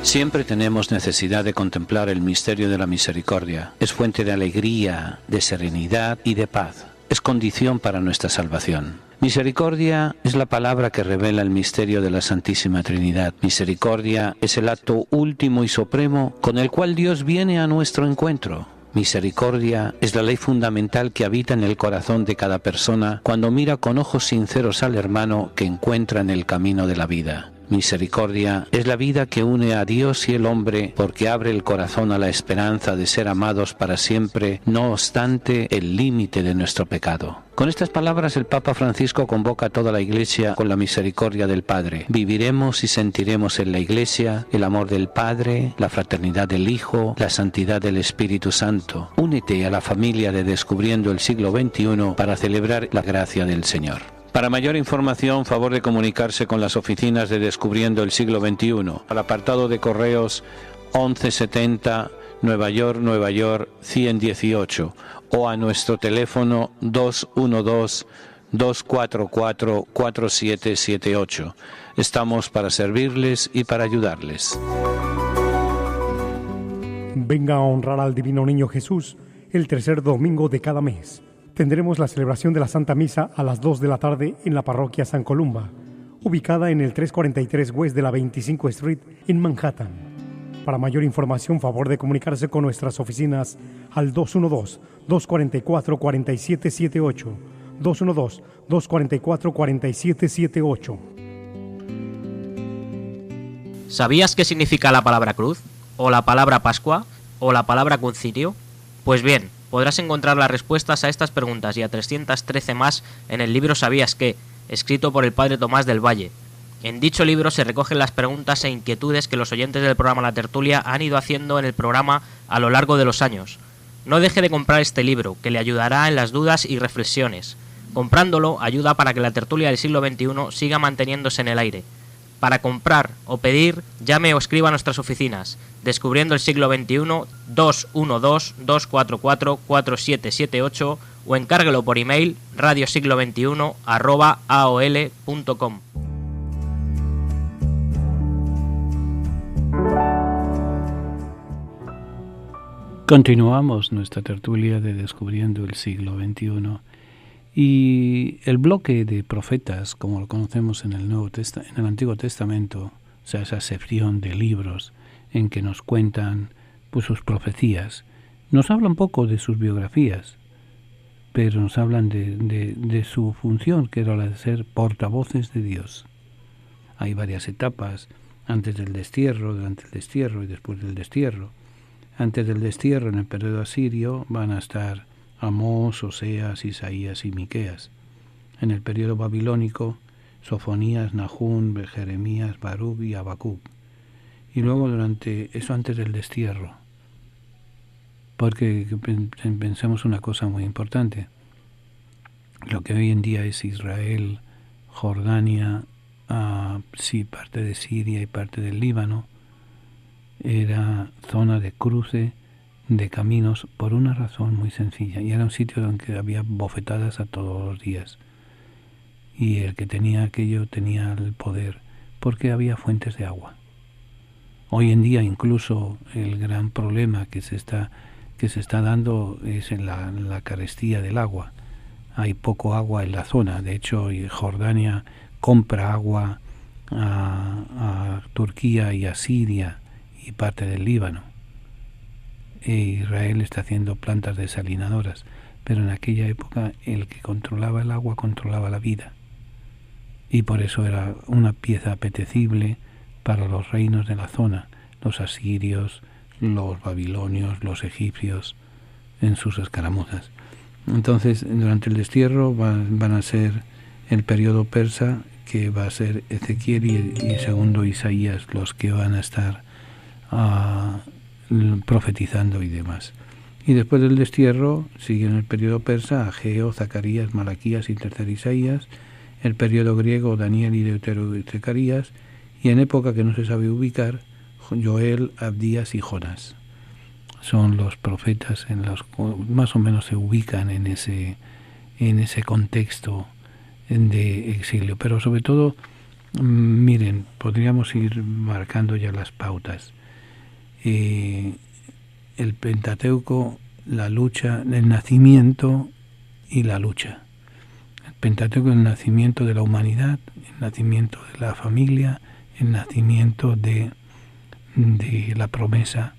Siempre tenemos necesidad de contemplar el misterio de la misericordia. Es fuente de alegría, de serenidad y de paz. es condición para nuestra salvación. Misericordia es la palabra que revela el misterio de la Santísima Trinidad. Misericordia es el acto último y supremo con el cual Dios viene a nuestro encuentro. Misericordia es la ley fundamental que habita en el corazón de cada persona cuando mira con ojos sinceros al hermano que encuentra en el camino de la vida. Misericordia es la vida que une a Dios y el hombre porque abre el corazón a la esperanza de ser amados para siempre, no obstante el límite de nuestro pecado. Con estas palabras el Papa Francisco convoca a toda la Iglesia con la misericordia del Padre. Viviremos y sentiremos en la Iglesia el amor del Padre, la fraternidad del Hijo, la santidad del Espíritu Santo. Únete a la familia de Descubriendo el Siglo XXI para celebrar la gracia del Señor. Para mayor información, favor de comunicarse con las oficinas de Descubriendo el Siglo XXI, al apartado de correos 1170 Nueva York 118 o a nuestro teléfono 212-244-4778. Estamos para servirles y para ayudarles. Venga a honrar al Divino Niño Jesús el tercer domingo de cada mes. Tendremos la celebración de la Santa Misa a las 2 de la tarde en la parroquia San Columba, ubicada en el 343 West de la 25 Street en Manhattan. Para mayor información, favor de comunicarse con nuestras oficinas al 212-244-4778, 212-244-4778. ¿Sabías qué significa la palabra cruz? ¿O la palabra Pascua? ¿O la palabra concilio? Pues bien, podrás encontrar las respuestas a estas preguntas y a 313 más en el libro ¿Sabías qué?, escrito por el padre Tomás del Valle. En dicho libro se recogen las preguntas e inquietudes que los oyentes del programa La Tertulia han ido haciendo en el programa a lo largo de los años. No deje de comprar este libro, que le ayudará en las dudas y reflexiones. Comprándolo ayuda para que La Tertulia del Siglo XXI siga manteniéndose en el aire. Para comprar o pedir, llame o escriba a nuestras oficinas. Descubriendo el Siglo XXI, 212-244-4778 o encárguelo por email radiosiglo21@aol.com. Continuamos nuestra tertulia de Descubriendo el Siglo XXI. Y el bloque de profetas, como lo conocemos en el Antiguo Testamento, o sea, esa sección de libros en que nos cuentan pues sus profecías, nos habla un poco de sus biografías, pero nos hablan de su función, que era la de ser portavoces de Dios. Hay varias etapas, antes del destierro, durante el destierro y después del destierro. Antes del destierro, en el periodo asirio, van a estar Amós, Oseas, Isaías y Miqueas. En el periodo babilónico, Sofonías, Nahum, Jeremías, Barúc y Habacuc. Y luego durante eso, antes del destierro, porque pensemos una cosa muy importante. Lo que hoy en día es Israel, Jordania, sí, parte de Siria y parte del Líbano, era zona de cruce de caminos por una razón muy sencilla, y era un sitio donde había bofetadas a todos los días, y el que tenía aquello tenía el poder, porque había fuentes de agua. Hoy en día incluso el gran problema que se está dando es en la carestía del agua. Hay poco agua en la zona. De hecho, Jordania compra agua a Turquía y a Siria y parte del Líbano. Israel está haciendo plantas desalinadoras, pero en aquella época el que controlaba el agua controlaba la vida, y por eso era una pieza apetecible para los reinos de la zona, los asirios, los babilonios, los egipcios, en sus escaramuzas. Entonces, durante el destierro van a ser el periodo persa, que va a ser Ezequiel y segundo Isaías los que van a estar profetizando y demás. Y después del destierro sigue en el periodo persa Ageo, Zacarías, Malaquías y tercer Isaías, el periodo griego Daniel y Deutero y Zacarías, y en época que no se sabe ubicar, Joel, Abdías y Jonás. Son los profetas en los más o menos se ubican en ese contexto de exilio. Pero sobre todo, miren, podríamos ir marcando ya las pautas. El Pentateuco, la lucha, el nacimiento y la lucha. El Pentateuco es el nacimiento de la humanidad, el nacimiento de la familia, el nacimiento de la promesa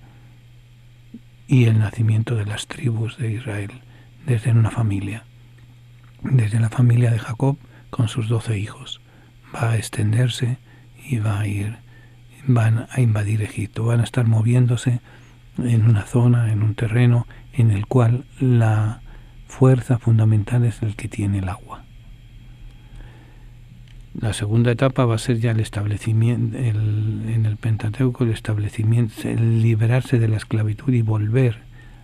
y el nacimiento de las tribus de Israel desde una familia. Desde la familia de Jacob con sus 12 hijos. Va a extenderse y van a invadir Egipto. Van a estar moviéndose en una zona, en un terreno en el cual la fuerza fundamental es el que tiene el agua. La segunda etapa va a ser ya el establecimiento, en el Pentateuco, el establecimiento, el liberarse de la esclavitud y volver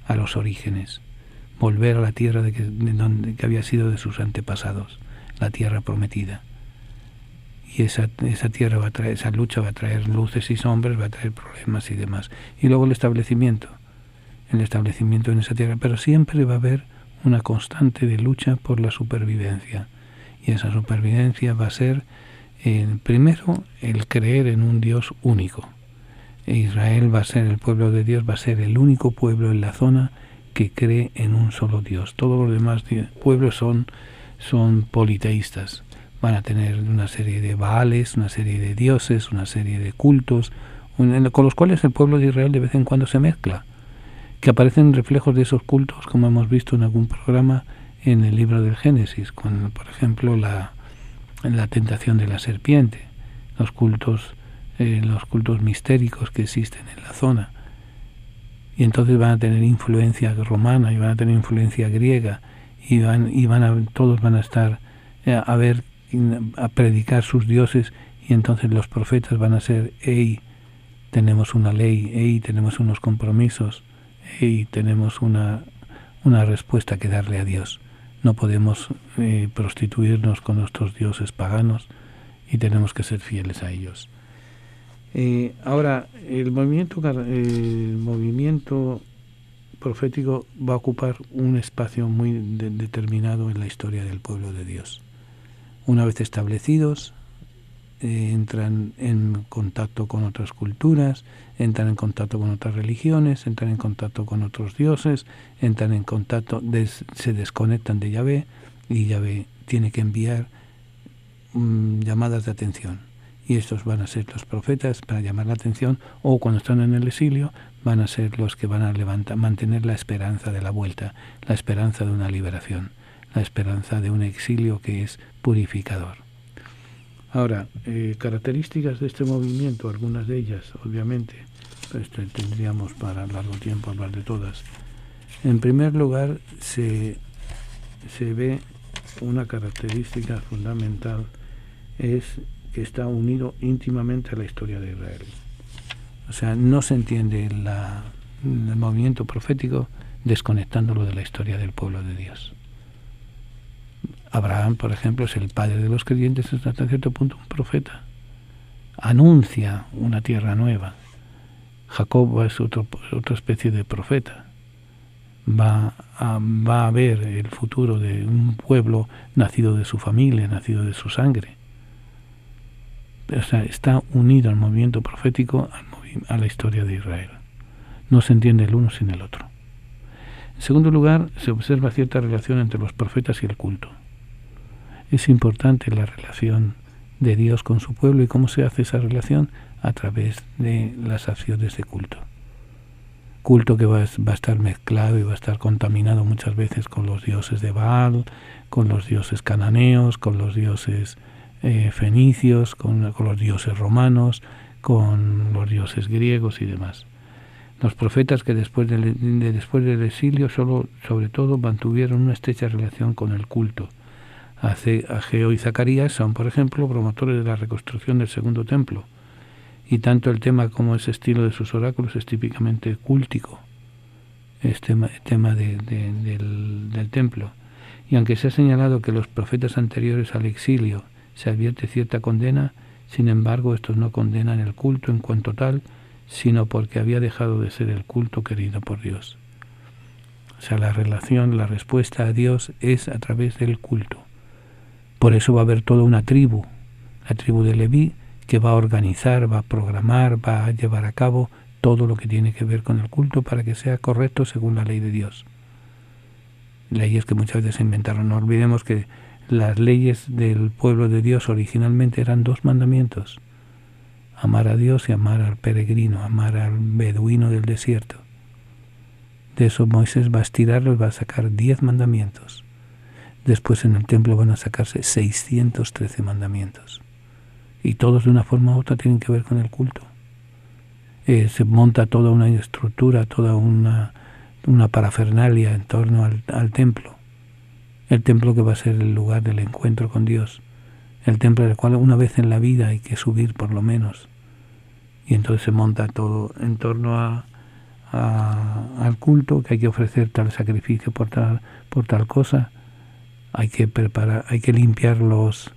a los orígenes, volver a la tierra que había sido de sus antepasados, la tierra prometida. Y esa tierra va a traer, esa lucha va a traer luces y sombras, va a traer problemas y demás. Y luego el establecimiento en esa tierra, pero siempre va a haber una constante de lucha por la supervivencia. Y esa supervivencia va a ser, primero, el creer en un Dios único. Israel va a ser, el pueblo de Dios va a ser el único pueblo en la zona que cree en un solo Dios. Todos los demás pueblos son politeístas. Van a tener una serie de baales, una serie de dioses, una serie de cultos, con los cuales el pueblo de Israel de vez en cuando se mezcla, que aparecen reflejos de esos cultos, como hemos visto en algún programa en el libro del Génesis, con, por ejemplo, la tentación de la serpiente, los cultos mistéricos que existen en la zona. Y entonces van a tener influencia romana y van a tener influencia griega y todos van a estar a predicar sus dioses, y entonces los profetas van a ser: tenemos una ley, tenemos unos compromisos, tenemos una respuesta que darle a Dios. No podemos prostituirnos con nuestros dioses paganos y tenemos que ser fieles a ellos. Ahora, el movimiento profético va a ocupar un espacio muy determinado en la historia del pueblo de Dios. Una vez establecidos, entran en contacto con otras culturas, entran en contacto con otras religiones, entran en contacto con otros dioses, entran en contacto, se desconectan de Yahvé, y Yahvé tiene que enviar llamadas de atención. Y estos van a ser los profetas para llamar la atención, o cuando están en el exilio van a ser los que van a mantener la esperanza de la vuelta, la esperanza de una liberación, la esperanza de un exilio que es purificador. Ahora, características de este movimiento, algunas de ellas, obviamente, tendríamos para largo tiempo hablar de todas. En primer lugar, se ve una característica fundamental, es que está unido íntimamente a la historia de Israel. O sea, no se entiende el movimiento profético desconectándolo de la historia del pueblo de Dios. Abraham, por ejemplo, es el padre de los creyentes, es hasta cierto punto un profeta. Anuncia una tierra nueva. Jacob es otra especie de profeta. Va a ver el futuro de un pueblo nacido de su familia, nacido de su sangre. O sea, está unido al movimiento profético a la historia de Israel. No se entiende el uno sin el otro. En segundo lugar, se observa cierta relación entre los profetas y el culto. Es importante la relación de Dios con su pueblo, y cómo se hace esa relación a través de las acciones de culto. Culto que va a estar mezclado y va a estar contaminado muchas veces con los dioses de Baal, con los dioses cananeos, con los dioses fenicios, con los dioses romanos, con los dioses griegos y demás. Los profetas que después del exilio sobre todo mantuvieron una estrecha relación con el culto. Ageo y Zacarías son, por ejemplo, promotores de la reconstrucción del segundo templo, y tanto el tema como ese estilo de sus oráculos es típicamente cúltico, tema del templo. Y aunque se ha señalado que los profetas anteriores al exilio se advierte cierta condena, sin embargo estos no condenan el culto en cuanto tal, sino porque había dejado de ser el culto querido por Dios. O sea, la respuesta a Dios es a través del culto. Por eso va a haber toda una tribu, la tribu de Leví, que va a organizar, va a programar, va a llevar a cabo todo lo que tiene que ver con el culto para que sea correcto según la ley de Dios. leyes que muchas veces se inventaron. No olvidemos que las leyes del pueblo de Dios originalmente eran 2 mandamientos: amar a Dios y amar al peregrino, amar al beduino del desierto. De eso Moisés va a estirarlo y va a sacar 10 mandamientos. Después en el templo van a sacarse 613 mandamientos. Y todos de una forma u otra tienen que ver con el culto. Se monta toda una estructura, toda una parafernalia en torno al templo. El templo que va a ser el lugar del encuentro con Dios. El templo del cual una vez en la vida hay que subir por lo menos. Y entonces se monta todo en torno al culto, que hay que ofrecer tal sacrificio por tal cosa. Hay que preparar, hay que limpiar los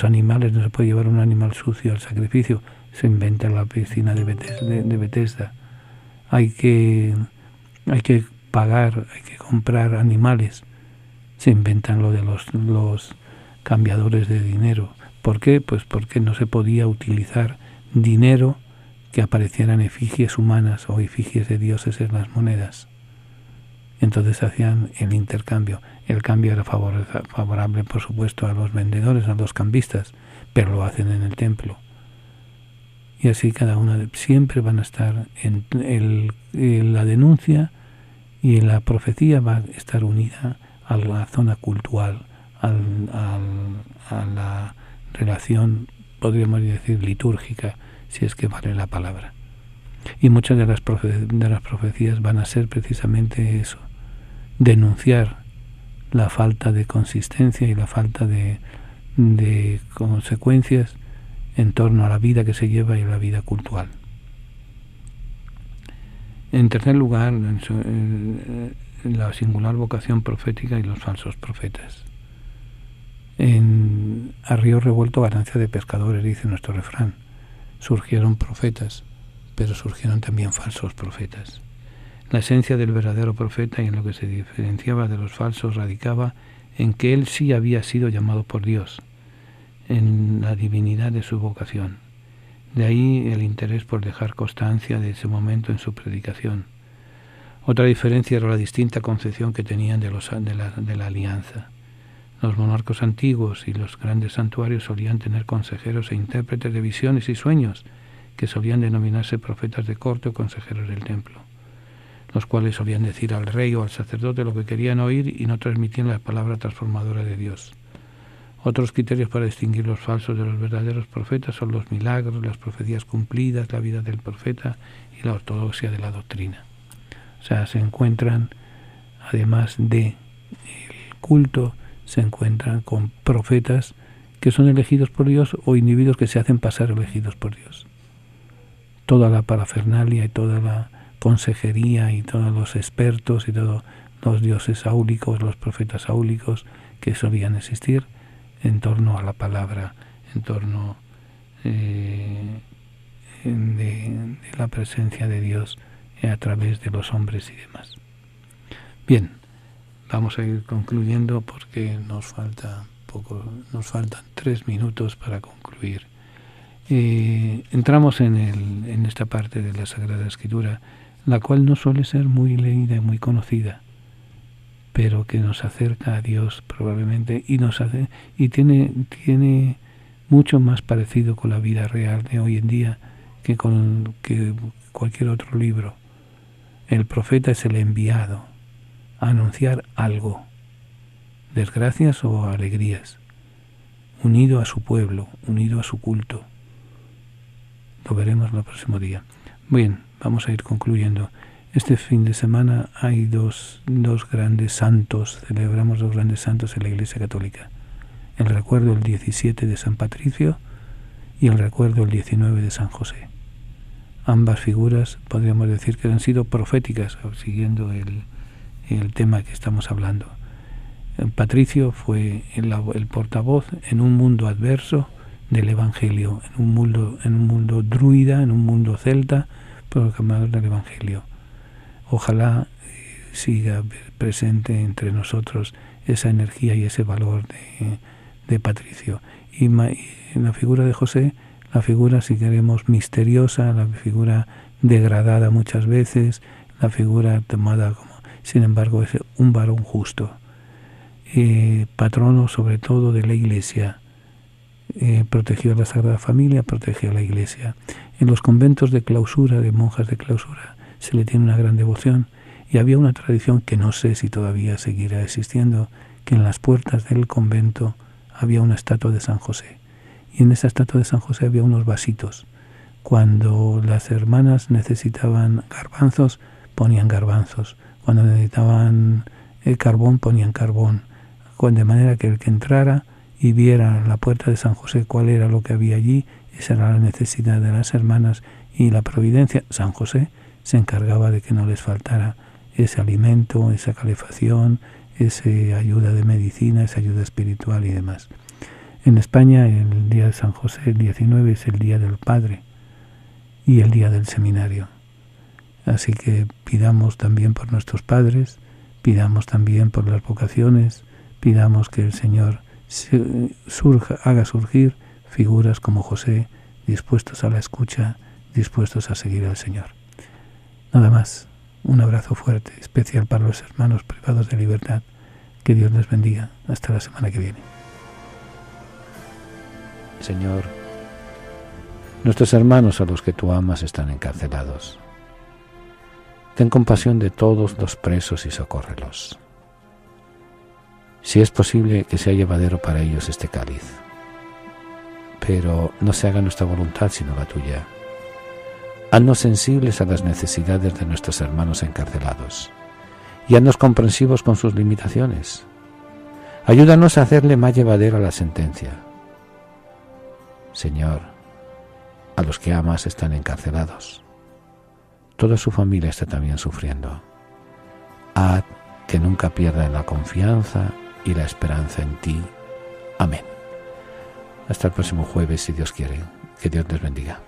animales, no se puede llevar un animal sucio al sacrificio. Se inventa la piscina de Betesda. Hay que pagar, hay que comprar animales. Se inventan lo de los cambiadores de dinero. ¿Por qué? Pues porque no se podía utilizar dinero que aparecieran efigies humanas o efigies de dioses en las monedas. Entonces hacían el intercambio. El cambio era favorable, por supuesto, a los vendedores, a los cambistas, pero lo hacen en el templo. Y así cada una siempre van a estar en la denuncia, y la profecía va a estar unida a la zona cultural, a la relación, podríamos decir, litúrgica, si es que vale la palabra. Y muchas de las profecías van a ser precisamente eso: denunciar la falta de consistencia y la falta de consecuencias en torno a la vida que se lleva y a la vida cultural. En tercer lugar, la singular vocación profética y los falsos profetas. A río revuelto ganancia de pescadores, dice nuestro refrán. Surgieron profetas, pero surgieron también falsos profetas. La esencia del verdadero profeta y en lo que se diferenciaba de los falsos radicaba en que él sí había sido llamado por Dios, en la divinidad de su vocación. De ahí el interés por dejar constancia de ese momento en su predicación. Otra diferencia era la distinta concepción que tenían de la alianza. Los monarcas antiguos y los grandes santuarios solían tener consejeros e intérpretes de visiones y sueños, que solían denominarse profetas de corte o consejeros del templo, los cuales solían decir al rey o al sacerdote lo que querían oír y no transmitían la palabra transformadora de Dios. Otros criterios para distinguir los falsos de los verdaderos profetas son los milagros, las profecías cumplidas, la vida del profeta y la ortodoxia de la doctrina. O sea, se encuentran, además del culto, se encuentran con profetas que son elegidos por Dios o individuos que se hacen pasar elegidos por Dios. Toda la parafernalia y toda la consejería y todos los expertos y todos los dioses áulicos, los profetas áulicos que solían existir en torno a la palabra, en torno de la presencia de Dios a través de los hombres y demás. Bien, vamos a ir concluyendo porque nos faltan 3 minutos para concluir. Entramos en esta parte de la Sagrada Escritura, la cual no suele ser muy leída y muy conocida, pero que nos acerca a Dios probablemente y tiene mucho más parecido con la vida real de hoy en día que cualquier otro libro. El profeta es el enviado a anunciar algo, desgracias o alegrías, unido a su pueblo, unido a su culto. Lo veremos el próximo día. Bien, vamos a ir concluyendo. Este fin de semana hay dos grandes santos, celebramos 2 grandes santos en la Iglesia Católica. El recuerdo el 17 de San Patricio y el recuerdo el 19 de San José. Ambas figuras podríamos decir que han sido proféticas, siguiendo el tema que estamos hablando. Patricio fue el portavoz en un mundo adverso del Evangelio, en un mundo druida, en un mundo celta, proclamador del Evangelio. Ojalá siga presente entre nosotros esa energía y ese valor de Patricio. Y en la figura de José, la figura, si queremos, misteriosa, la figura degradada muchas veces, la figura tomada como, sin embargo, es un varón justo, patrono sobre todo de la Iglesia. Protegió a la Sagrada Familia, protegió a la Iglesia. En los conventos de clausura, de monjas de clausura, se le tiene una gran devoción, y había una tradición que no sé si todavía seguirá existiendo, que en las puertas del convento había una estatua de San José, y en esa estatua de San José había unos vasitos. Cuando las hermanas necesitaban garbanzos, ponían garbanzos. Cuando necesitaban carbón, ponían carbón. De manera que el que entrara y viera la puerta de San José cuál era lo que había allí, esa era la necesidad de las hermanas, y la providencia, San José, se encargaba de que no les faltara ese alimento, esa calefacción, esa ayuda de medicina, esa ayuda espiritual y demás. En España el día de San José, el 19, es el día del Padre y el día del seminario. Así que pidamos también por nuestros padres, pidamos también por las vocaciones, pidamos que el Señor haga surgir figuras como José, dispuestos a la escucha, dispuestos a seguir al Señor. Nada más, un abrazo fuerte, especial para los hermanos privados de libertad. Que Dios les bendiga. Hasta la semana que viene. Señor, nuestros hermanos a los que tú amas están encarcelados. Ten compasión de todos los presos y socórrelos. Si es posible, que sea llevadero para ellos este cáliz. Pero no se haga nuestra voluntad sino la tuya. Haznos sensibles a las necesidades de nuestros hermanos encarcelados y haznos comprensivos con sus limitaciones. Ayúdanos a hacerle más llevadera la sentencia. Señor, a los que amas están encarcelados. Toda su familia está también sufriendo. Haz que nunca pierdan la confianza y la esperanza en ti. Amén. Hasta el próximo jueves, si Dios quiere. Que Dios les bendiga.